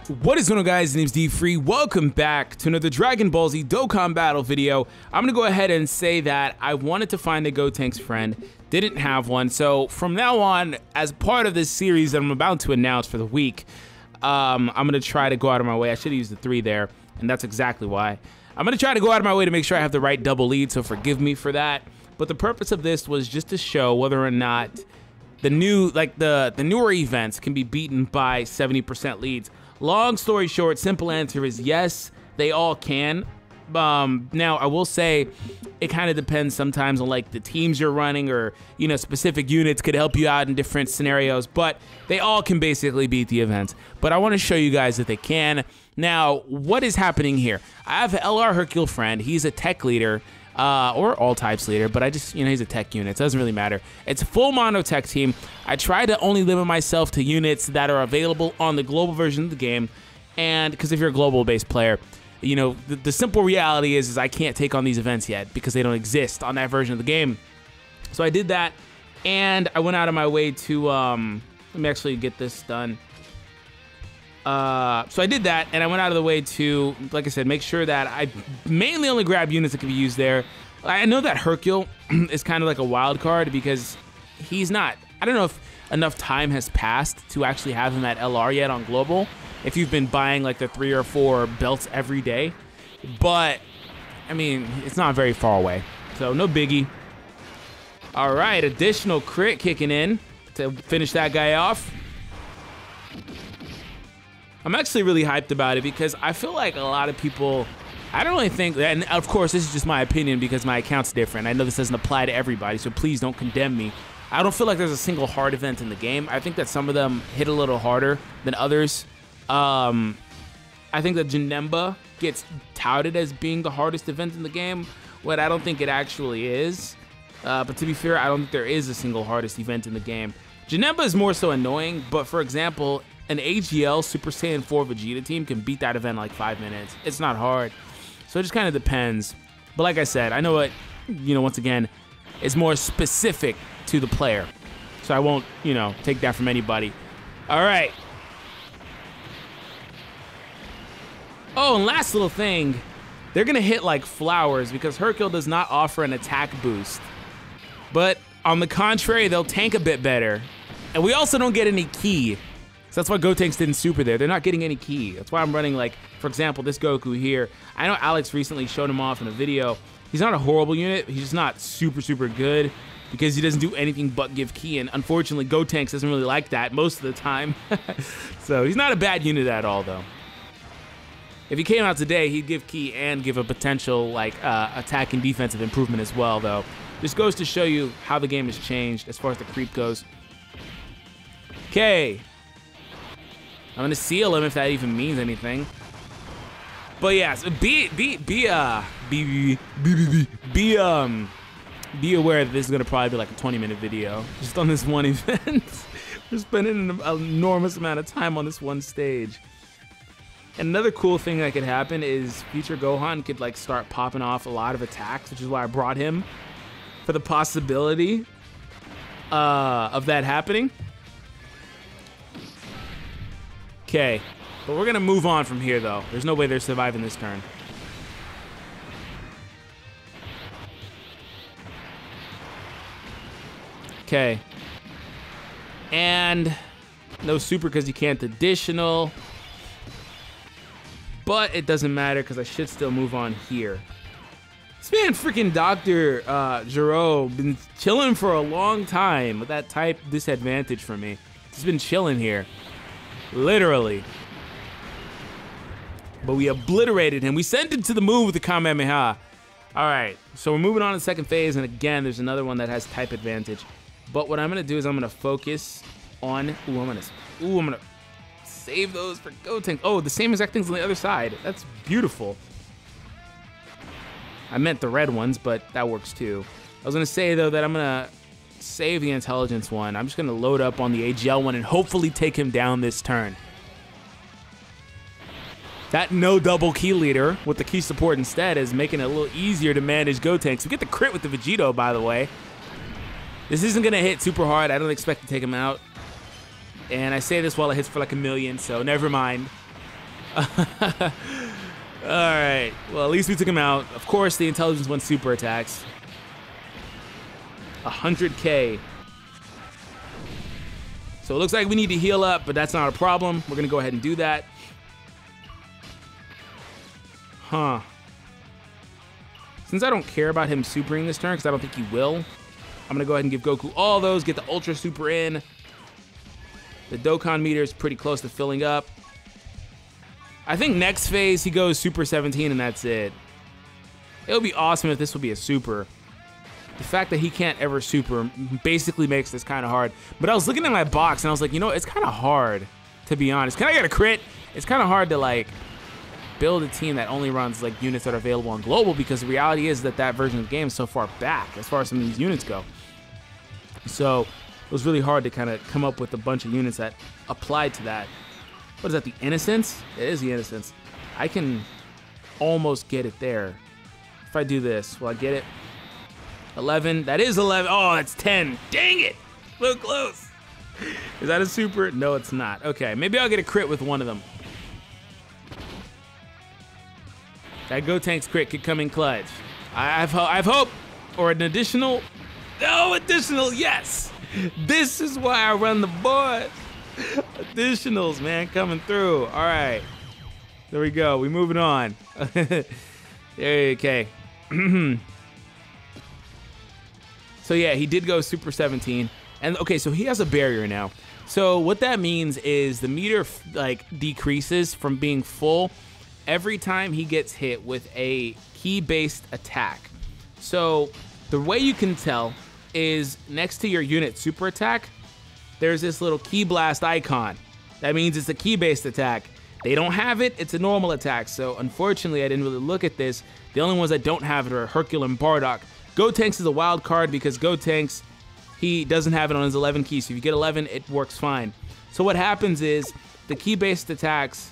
What is going on, guys? My name's D-Free. Welcome back to another Dragon Ball Z Dokkan Battle video. I'm going to go ahead and say that I wanted to find a Gotenks friend, didn't have one, so from now on, as part of this series that I'm about to announce for the week, I'm going to try to go out of my way. I should have used the 3 there, and that's exactly why. I'm going to try to go out of my way to make sure I have the right double lead, so forgive me for that. But the purpose of this was just to show whether or not the newer events can be beaten by 70% leads. Long story short, simple answer is yes, they all can. Now, I will say it kind of depends sometimes on like the teams you're running, or specific units could help you out in different scenarios, but they all can basically beat the events. But I want to show you guys that they can. Now, what is happening here? I have an LR Hercule friend. He's a tech leader. Or all types leader, but I just, he's a tech unit, so it doesn't really matter. It's a full Mono TEQ team. I try to only limit myself to units that are available on the global version of the game, and because if you're a global-based player, the simple reality is I can't take on these events yet because they don't exist on that version of the game. So I did that, and I went out of my way to, let me actually get this done. So I did that, and I went out of the way to, like I said, make sure that I mainly only grab units that can be used there. I know that Hercule is kind of like a wild card because he's not, I don't know if enough time has passed to actually have him at LR yet on global, if you've been buying like the 3 or 4 belts every day. But, I mean, it's not very far away, so no biggie. All right, additional crit kicking in to finish that guy off. I'm actually really hyped about it because I feel like a lot of people, I don't really think, and of course this is just my opinion because my account's different. I know this doesn't apply to everybody, so please don't condemn me. I don't feel like there's a single hard event in the game. I think that some of them hit a little harder than others. I think that Janemba gets touted as being the hardest event in the game, but I don't think it actually is. But to be fair, I don't think there is a single hardest event in the game. Janemba is more so annoying, but for example, an AGL Super Saiyan 4 Vegeta team can beat that event in like 5 minutes. It's not hard. So it just kind of depends. But like I said, I know what, once again, it's more specific to the player. So I won't, take that from anybody. All right. Oh, and last little thing. They're going to hit like flowers because Hercule does not offer an attack boost. But on the contrary, they'll tank a bit better. And we also don't get any ki. So that's why Gotenks didn't super there. They're not getting any ki. That's why I'm running, like, for example, this Goku here. I know Alex recently showed him off in a video. He's not a horrible unit. He's just not super, super good because he doesn't do anything but give ki. And unfortunately, Gotenks doesn't really like that most of the time. So he's not a bad unit at all, though. If he came out today, he'd give ki and give a potential, like, attack and defensive improvement as well, though. This goes to show you how the game has changed as far as the creep goes. Okay. I'm gonna seal him if that even means anything. But yeah, so be aware that this is gonna probably be like a 20-minute video just on this one event. We're spending an enormous amount of time on this one stage. And another cool thing that could happen is future Gohan could like start popping off a lot of attacks, which is why I brought him for the possibility of that happening. Okay, but we're gonna move on from here though. There's no way they're surviving this turn. Okay. And no super because you can't additional. But it doesn't matter because I should still move on here. This man freaking Dr. Gero been chilling for a long time with that type disadvantage for me. He's been chilling here. Literally. But we obliterated him. We sent him to the moon with the Kamehameha. Alright, so we're moving on to the second phase, and again, there's another one that has type advantage. But what I'm going to do is I'm going to focus on... I'm going to save those for Gotenks. Oh, the same exact things on the other side. That's beautiful. I meant the red ones, but that works too. I was going to say, though, that I'm going to save the intelligence one. I'm just going to load up on the AGL one and hopefully take him down this turn. That no double key leader with the key support instead is making it a little easier to manage Gotenks. We get the crit with the Vegito, by the way. This isn't going to hit super hard. I don't expect to take him out. And I say this while it hits for like 1 million, so never mind. All right. Well, at least we took him out. Of course, the intelligence went super attacks. 100K. So it looks like we need to heal up, but that's not a problem. We're going to go ahead and do that. Huh. Since I don't care about him supering this turn, because I don't think he will, I'm going to go ahead and give Goku all those, get the Ultra Super in. The Dokkan meter is pretty close to filling up. I think next phase he goes Super 17 and that's it. It would be awesome if this would be a super. The fact that he can't ever super basically makes this kind of hard. But I was looking at my box and I was like, you know, it's kind of hard, to be honest. Can I get a crit? It's kind of hard to, like, build a team that only runs, like, units that are available on Global, because the reality is that that version of the game is so far back as far as some of these units go. So it was really hard to kind of come up with a bunch of units that applied to that. What is that, the Innocence? It is the Innocence. I can almost get it there. If I do this, will I get it? 11. That is 11. Oh, that's 10. Dang it. So close. Is that a super? No, it's not. Okay, maybe I'll get a crit with one of them. That Gotenks crit could come in clutch. I have hope. Or an additional. No, additional, yes. This is why I run the board. Additionals, man, coming through. All right. There we go. We moving on. Okay. So yeah, he did go Super 17. And okay, so he has a barrier now. So what that means is the meter like decreases from being full every time he gets hit with a key-based attack. So the way you can tell is next to your unit super attack, there's this little key blast icon. That means it's a key-based attack. They don't have it, it's a normal attack. So unfortunately, I didn't really look at this. The only ones that don't have it are Hercule and Bardock. Gotenks is a wild card because Gotenks, he doesn't have it on his 11 key. So if you get 11, it works fine. So what happens is the key-based attacks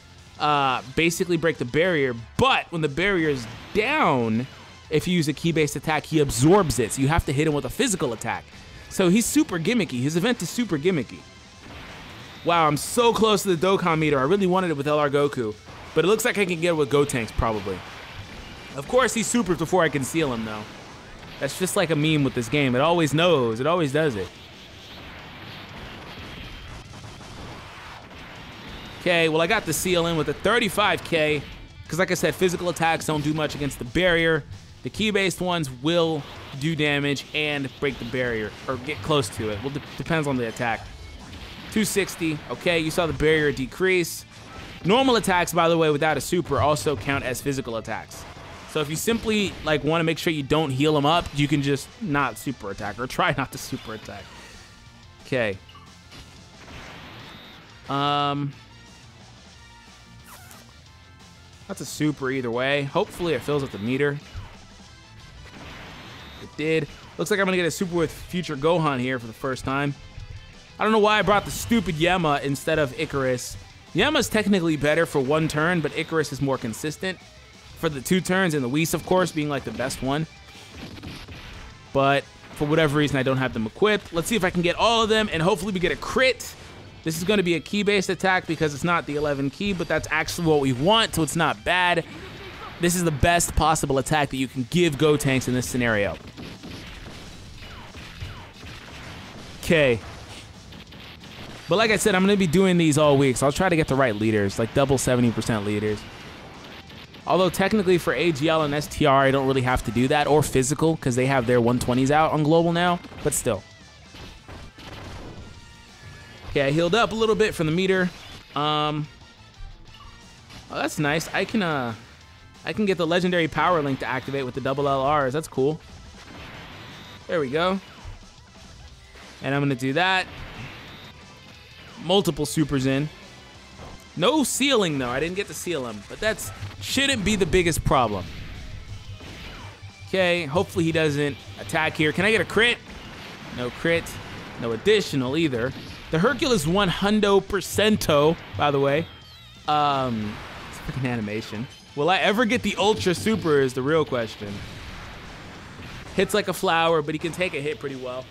basically break the barrier, but when the barrier is down, if you use a key-based attack, he absorbs it. So you have to hit him with a physical attack. So he's super gimmicky. His event is super gimmicky. Wow, I'm so close to the Dokkan meter. I really wanted it with LR Goku, but it looks like I can get it with Gotenks probably. Of course, he supers before I can seal him, though. That's just like a meme with this game. It always knows. It always does it. Okay, well, I got the seal in with a 35K, because like I said, physical attacks don't do much against the barrier. The key-based ones will do damage and break the barrier, or get close to it. Well, depends on the attack. 260, okay, you saw the barrier decrease. Normal attacks, by the way, without a super also count as physical attacks. So if you simply like want to make sure you don't heal them up, you can just not super attack, or try not to super attack. Okay. That's a super either way. Hopefully it fills up the meter. It did. Looks like I'm going to get a super with Future Gohan here for the first time. I don't know why I brought the stupid Yama instead of Icarus. Yama's technically better for one turn, but Icarus is more consistent for the 2 turns, and the Whis, of course, being like the best one. But for whatever reason, I don't have them equipped. Let's see if I can get all of them, and hopefully we get a crit. This is going to be a key-based attack because it's not the 11 key, but that's actually what we want, so it's not bad. This is the best possible attack that you can give Gotenks in this scenario. Okay. But like I said, I'm going to be doing these all week, so I'll try to get the right leaders, like double 70% leaders. Although technically for AGL and STR, I don't really have to do that, or physical, because they have their 120s out on Global now, but still. Okay, I healed up a little bit from the meter. Oh, that's nice. I can get the legendary power link to activate with the double LRs. That's cool. There we go. And I'm gonna do that. Multiple supers in. No sealing though. I didn't get to seal him, but that's shouldn't be the biggest problem. Okay, hopefully he doesn't attack here. Can I get a crit? No crit. No additional either. The Hercules 100%, by the way. It's a freaking animation. Will I ever get the Ultra Super is the real question. Hits like a flower, but he can take a hit pretty well.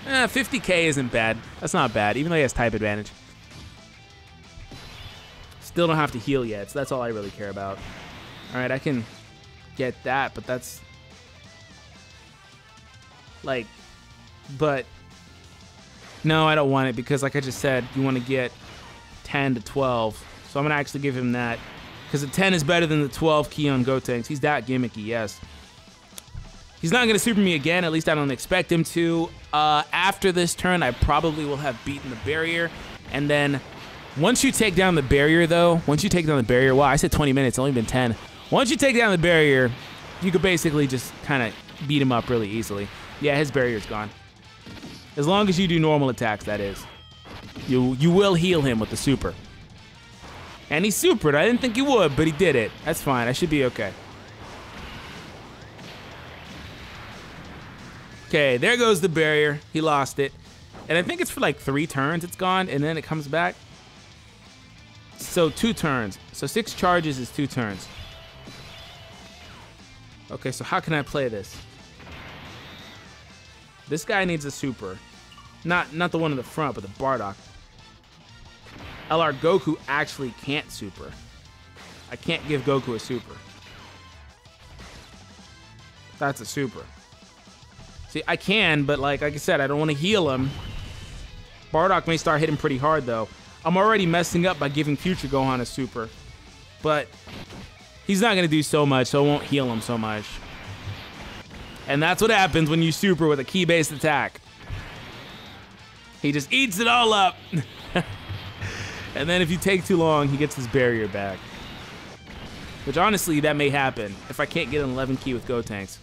50k isn't bad. That's not bad, even though he has type advantage. Still don't have to heal yet, so that's all I really care about. All right, I can get that, but that's like, but no, I don't want it because like I just said, you want to get 10 to 12. So I'm going to actually give him that because the 10 is better than the 12 key on Gotenks. He's that gimmicky, yes. He's not going to super me again. At least I don't expect him to. After this turn, I probably will have beaten the barrier. And then once you take down the barrier, though, wow, I said 20 minutes. It's only been 10. Once you take down the barrier, you could basically just kind of beat him up really easily. Yeah, his barrier's gone. As long as you do normal attacks, that is. You will heal him with the super. And he supered. I didn't think he would, but he did it. That's fine. I should be okay. Okay, there goes the barrier. He lost it. And I think it's for like 3 turns it's gone, and then it comes back. So 2 turns. So 6 charges is 2 turns. Okay, so how can I play this? This guy needs a super. Not the one in the front, but the Bardock. LR Goku actually can't super. I can't give Goku a super. That's a super. See, I can, but like I said, I don't want to heal him. Bardock may start hitting pretty hard, though. I'm already messing up by giving Future Gohan a super. But he's not going to do so much, so I won't heal him so much. And that's what happens when you super with a key-based attack. He just eats it all up. And then if you take too long, he gets his barrier back. Which honestly, that may happen if I can't get an 11 key with Gotenks.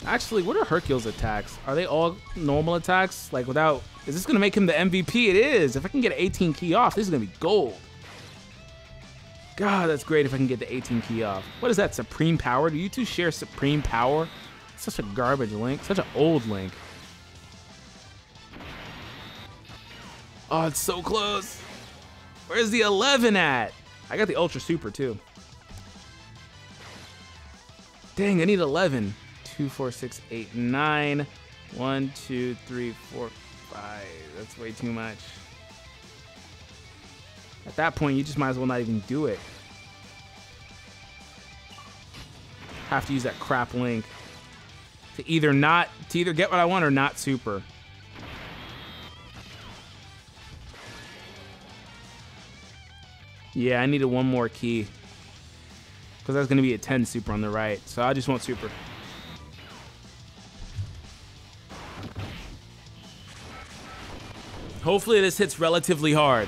Actually, what are Hercule's attacks? Are they all normal attacks? Like without, is this gonna make him the MVP? It is. If I can get an 18 key off, this is gonna be gold. God, that's great if I can get the 18 key off. What is that, Supreme Power? Do you two share Supreme Power? Such a garbage Link, such an old Link. Oh, it's so close. Where's the 11 at? I got the Ultra Super too. Dang, I need 11. 2, 4, 6, 8, 9. 1, 2, 3, 4, 5. That's way too much. At that point, you just might as well not even do it. Have to use that crap Link to either get what I want or not super. Yeah, I needed one more key because that's going to be a 10 super on the right, so I just want super. Hopefully this hits relatively hard.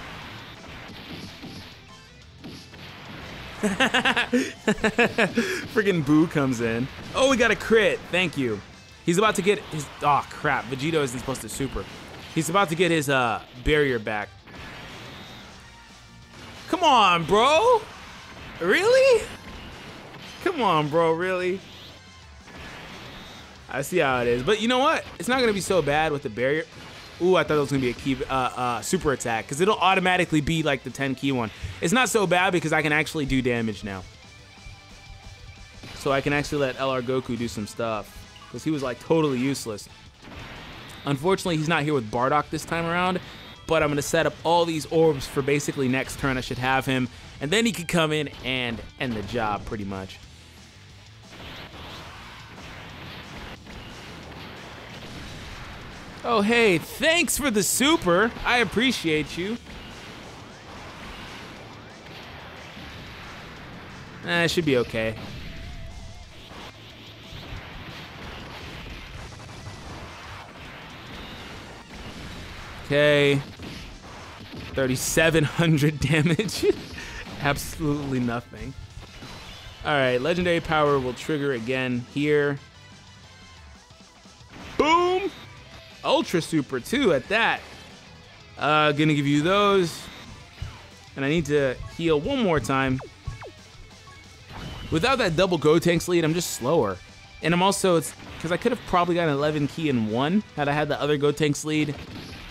Friggin' Boo comes in. Oh, we got a crit. Thank you. He's about to get his... Oh, crap. Vegito isn't supposed to super. He's about to get his barrier back. Come on, bro. Really? Come on, bro. Really? I see how it is. But you know what? It's not going to be so bad with the barrier. Ooh, I thought it was going to be a key super attack because it'll automatically be like the 10 key one. It's not so bad because I can actually do damage now. So I can actually let LR Goku do some stuff because he was like totally useless. Unfortunately, he's not here with Bardock this time around, but I'm going to set up all these orbs for basically next turn. I should have him, and then he could come in and end the job pretty much. Oh, hey, thanks for the super. I appreciate you. It should be okay. Okay. 3,700 damage. Absolutely nothing. All right, legendary power will trigger again here. Boom. Ultra super too at that. Gonna give you those. And I need to heal one more time. Without that double Gotenks lead, I'm just slower. And I'm also, it's because I could have probably got an 11 key in one had I had the other Gotenks lead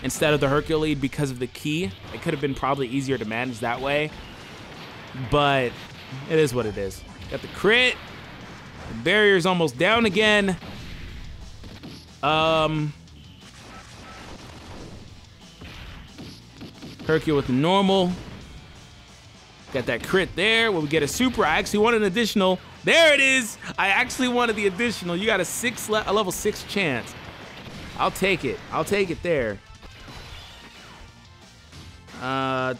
instead of the Hercule lead because of the key. It could have been probably easier to manage that way. But it is what it is. Got the crit. The barrier's almost down again. Hercule with the normal. Got that crit there. When we get a super, I actually want an additional. There it is. I actually wanted the additional. You got a level 6 chance. I'll take it. I'll take it there. 2 for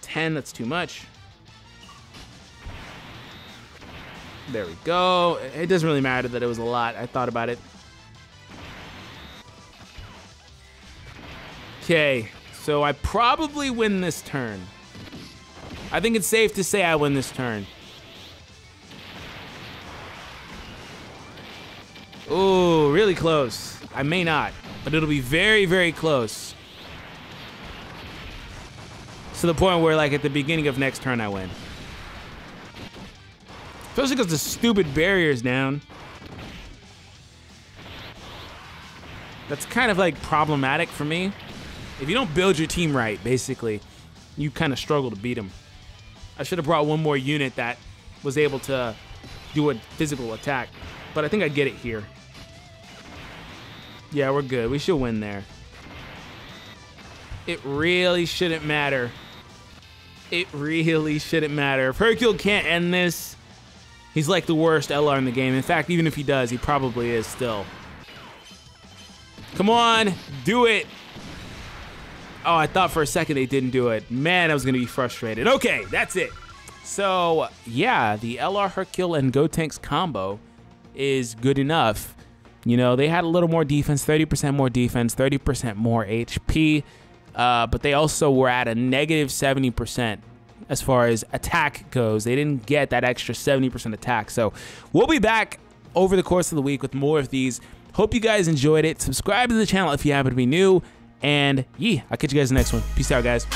10. That's too much. There we go. It doesn't really matter that it was a lot. I thought about it. Okay, so I probably win this turn. I think it's safe to say I win this turn. Ooh, really close. I may not, but it'll be very, very close. To the point where, like, at the beginning of next turn, I win. Especially because the stupid barrier's down. That's kind of, like, problematic for me. If you don't build your team right, basically, you kind of struggle to beat them. I should have brought one more unit that was able to do a physical attack, but I think I get it here. Yeah, we're good. We should win there. It really shouldn't matter. It really shouldn't matter. If Hercule can't end this, he's like the worst LR in the game. In fact, even if he does, he probably is still. Come on, do it. Oh, I thought for a second they didn't do it. Man, I was going to be frustrated. Okay, that's it. So, yeah, the LR Hercule and Gotenks combo is good enough. You know, they had a little more defense, 30% more defense, 30% more HP, but they also were at a negative 70% as far as attack goes. They didn't get that extra 70% attack. So we'll be back over the course of the week with more of these. Hope you guys enjoyed it. Subscribe to the channel if you happen to be new. And yeah, I'll catch you guys in the next one. Peace out, guys.